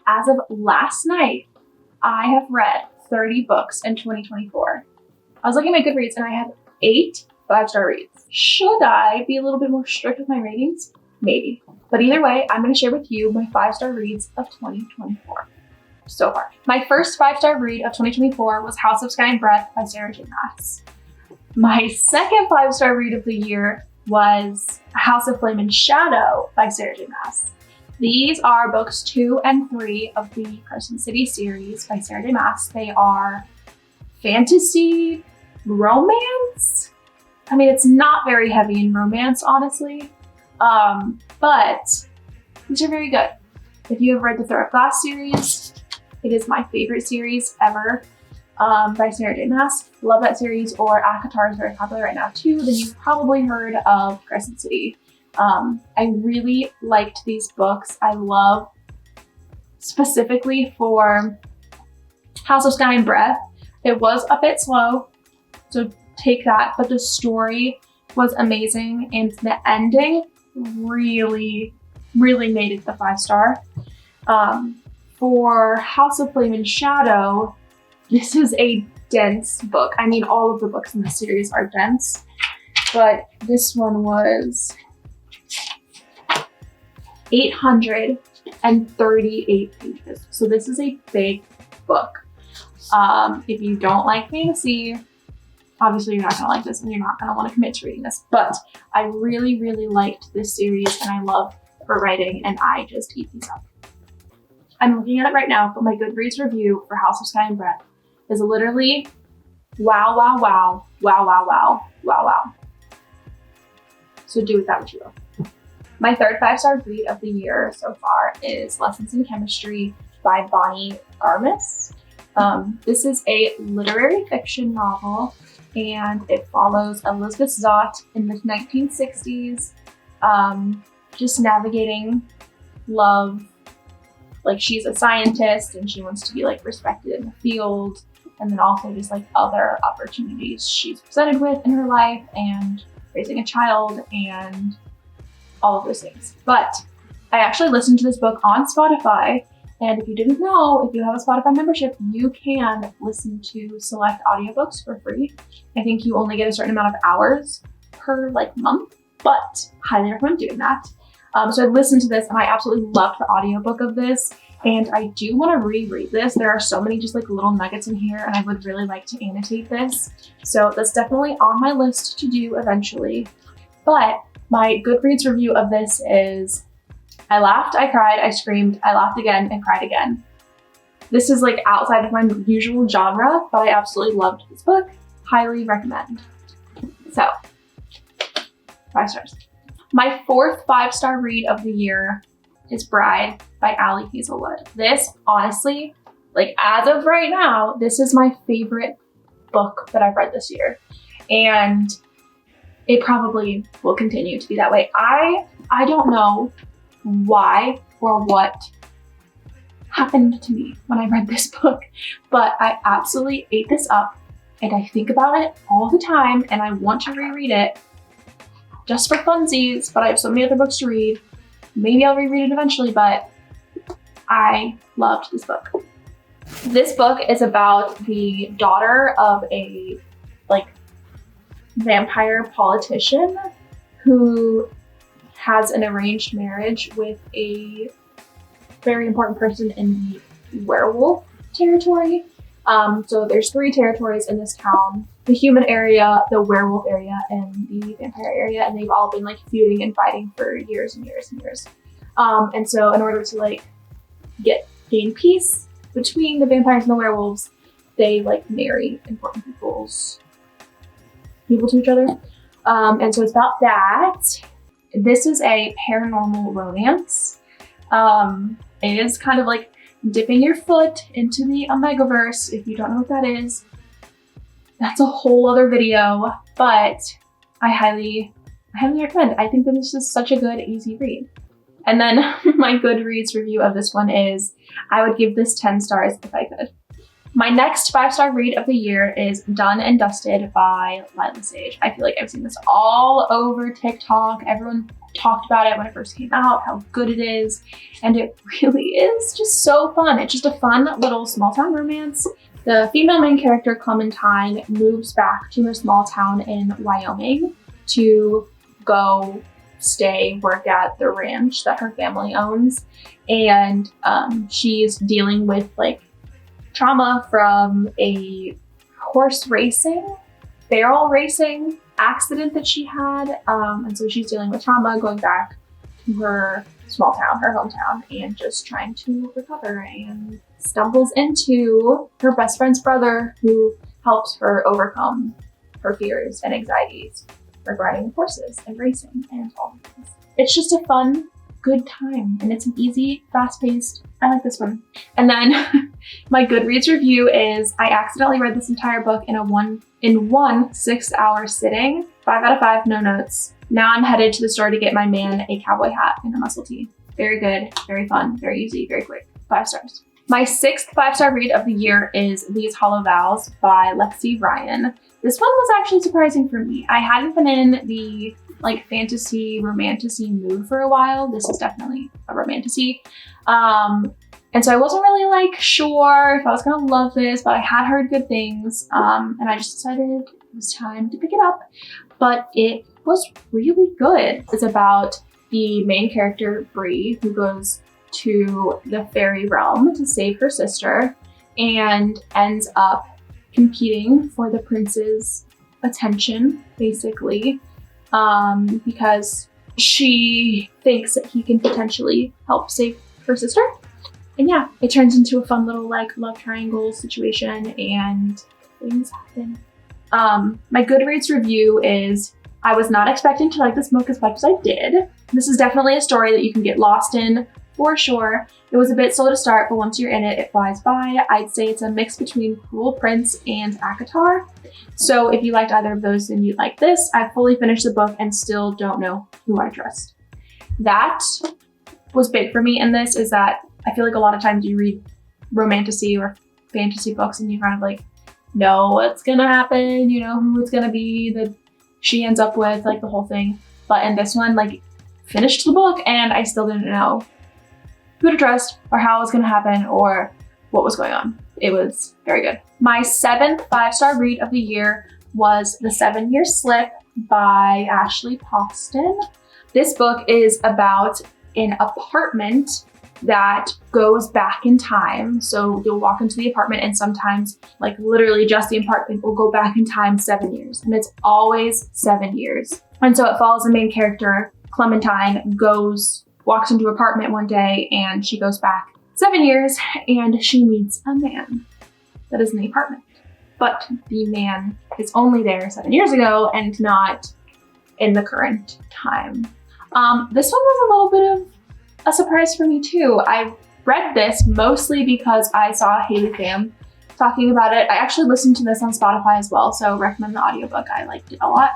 as of last night, I have read 30 books in 2024. I was looking at my Goodreads and I have 8 5-star reads. Should I be a little bit more strict with my ratings? Maybe. But either way, I'm going to share with you my 5-star reads of 2024 so far. My first 5-star read of 2024 was House of Sky and Breath by Sarah J. Maas. My second 5-star read of the year was House of Flame and Shadow by Sarah J. Maas. These are books 2 and 3 of the Crescent City series by Sarah J. Maas. They are fantasy, romance. I mean, it's not very heavy in romance, honestly, but these are very good. If you have read the Throat of Glass series, it is my favorite series ever by Sarah J. Maas. Love that series. Or ACOTAR is very popular right now too. Then you've probably heard of Crescent City. I really liked these books. I love specifically for House of Sky and Breath. It was a bit slow, so take that, but the story was amazing and the ending really made it the 5-star. For House of Flame and Shadow, this is a dense book. I mean, all of the books in this series are dense, but this one was 838 pages. So this is a big book. If you don't like fantasy, obviously you're not gonna like this and you're not gonna want to commit to reading this, but I really liked this series and I love her writing and I just eat these up. I'm looking at it right now, but my Goodreads review for House of Sky and Breath is literally wow, wow, wow, wow, wow, wow, wow, wow. So do with that what you will. My third 5-star read of the year so far is Lessons in Chemistry by Bonnie Garmis. This is a literary fiction novel and it follows Elizabeth Zott in the 1960s, just navigating love. Like, she's a scientist and she wants to be like respected in the field, and then also just like other opportunities she's presented with in her life and raising a child and all of those things. But I actually listened to this book on Spotify, and if you didn't know, if you have a Spotify membership, you can listen to select audiobooks for free. I think you only get a certain amount of hours per like month, but highly recommend doing that. So I listened to this and I absolutely loved the audiobook of this, and I do want to reread this. There are so many just like little nuggets in here and I would really like to annotate this. So that's definitely on my list to do eventually. But my Goodreads review of this is I laughed, I cried, I screamed, I laughed again and cried again. This is like outside of my usual genre, but I absolutely loved this book. Highly recommend. So, 5 stars. My fourth 5-star read of the year is Bride by Ali Hazelwood. This, honestly, like as of right now, this is my favorite book that I've read this year. And it probably will continue to be that way. I don't know why or what happened to me when I read this book, but I absolutely ate this up and I think about it all the time and I want to reread it just for funsies, but I have so many other books to read. Maybe I'll reread it eventually, but I loved this book. This book is about the daughter of a like vampire politician who has an arranged marriage with a very important person in the werewolf territory. So there's 3 territories in this town: the human area, the werewolf area, and the vampire area, and they've all been like feuding and fighting for years and years and years. And so in order to like gain peace between the vampires and the werewolves, they like marry important people to each other. And so it's about that. This is a paranormal romance. It is kind of like dipping your foot into the Omegaverse. If you don't know what that is, that's a whole other video, but I highly recommend. I think that this is such a good, easy read. And then my Goodreads review of this one is, I would give this 10 stars if I could. My next 5-star read of the year is Done and Dusted by Lila Sage. I feel like I've seen this all over TikTok. Everyone talked about it when it first came out, how good it is. And it really is just so fun. It's just a fun little small town romance. The female main character, Clementine, moves back to her small town in Wyoming to go work at the ranch that her family owns. And she's dealing with like trauma from a barrel racing accident that she had. And so she's dealing with trauma, going back to her small town, her hometown, and just trying to recover, and stumbles into her best friend's brother, who helps her overcome her fears and anxieties regarding horses and racing and all of this. It's just a fun, good time, and it's an easy, fast-paced. I like this one. And then my Goodreads review is I accidentally read this entire book in one 6-hour sitting. 5 out of 5, no notes. Now I'm headed to the store to get my man a cowboy hat and a muscle tee. Very good, very fun, very easy, very quick. 5 stars. My 6th 5-star read of the year is These Hollow Vows by Lexi Ryan. This one was actually surprising for me. I hadn't been in the like fantasy, romantasy mood for a while. This is definitely a romantasy. And so I wasn't really like sure if I was gonna love this, but I had heard good things. And I just decided it was time to pick it up. But it was really good. It's about the main character, Bree, who goes to the fairy realm to save her sister and ends up competing for the prince's attention, basically, because she thinks that he can potentially help save her sister. And yeah, it turns into a fun little like love triangle situation and things happen. My Goodreads review is I was not expecting to like this book as much as I did. This is definitely a story that you can get lost in for sure. It was a bit slow to start, but once you're in it, it flies by. I'd say it's a mix between Cruel Prince and ACOTAR. So if you liked either of those, then you'd like this. I fully finished the book and still don't know who I trust. That was big for me in this, is that I feel like a lot of times you read romantasy or fantasy books and you kind of like know what's gonna happen, you know, who it's gonna be that she ends up with, like the whole thing. But in this one, like, finished the book and I still didn't know who to trust or how it was gonna happen or what was going on. It was very good. My 7th 5-star read of the year was The 7-Year Slip by Ashley Poston. This book is about an apartment that goes back in time. So you'll walk into the apartment and sometimes, like literally just the apartment will go back in time 7 years, and it's always 7 years. And so it follows the main character, Clementine, walks into her apartment one day and she goes back 7 years and she meets a man that is in the apartment. But the man is only there 7 years ago and not in the current time. This one was a little bit of a surprise for me too. I read this mostly because I saw Haley Pham talking about it. I actually listened to this on Spotify as well, so recommend the audiobook. I liked it a lot.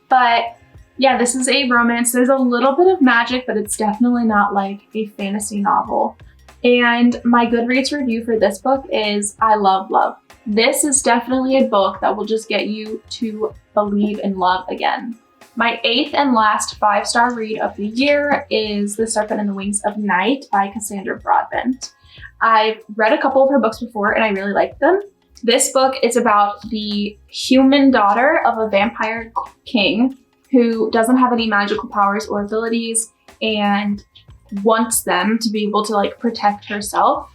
But yeah, this is a romance. There's a little bit of magic, but it's definitely not like a fantasy novel. And my Goodreads review for this book is I love love. This is definitely a book that will just get you to believe in love again. My 8th and last 5-star read of the year is The Serpent and the Wings of Night by Cassandra Broadbent. I've read a couple of her books before and I really liked them. This book is about the human daughter of a vampire king who doesn't have any magical powers or abilities and wants them to be able to like protect herself.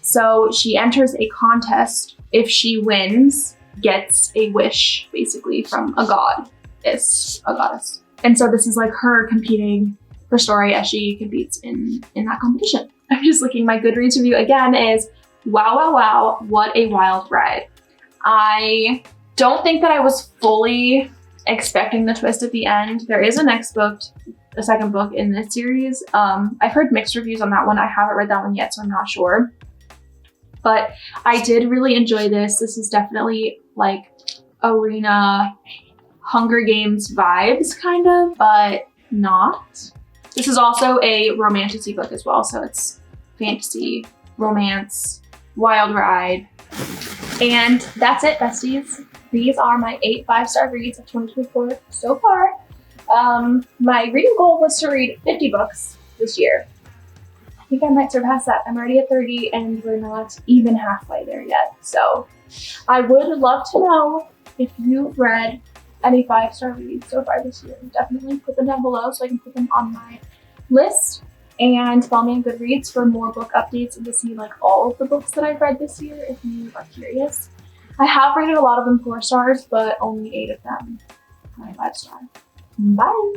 So she enters a contest. If she wins, gets a wish basically from a goddess. And so this is like her competing, her story as she competes in that competition. I'm just looking, my Goodreads review again is wow, wow, wow, what a wild ride. I don't think that I was fully expecting the twist at the end. There is a second book in this series. I've heard mixed reviews on that one. I haven't read that one yet, so I'm not sure. But I did really enjoy this. This is definitely like arena Hunger Games vibes kind of, but not. This is also a romantasy book as well, so it's fantasy, romance, wild ride. And that's it, besties. These are my 8 5-star reads of 2024 so far. My reading goal was to read 50 books this year. I think I might surpass that. I'm already at 30 and we're not even halfway there yet. So I would love to know if you've read any 5-star reads so far this year. Definitely put them down below so I can put them on my list. And follow me on Goodreads for more book updates and to see like all of the books that I've read this year if you are curious. I have rated a lot of them 4 stars, but only 8 of them my 5-star. Bye!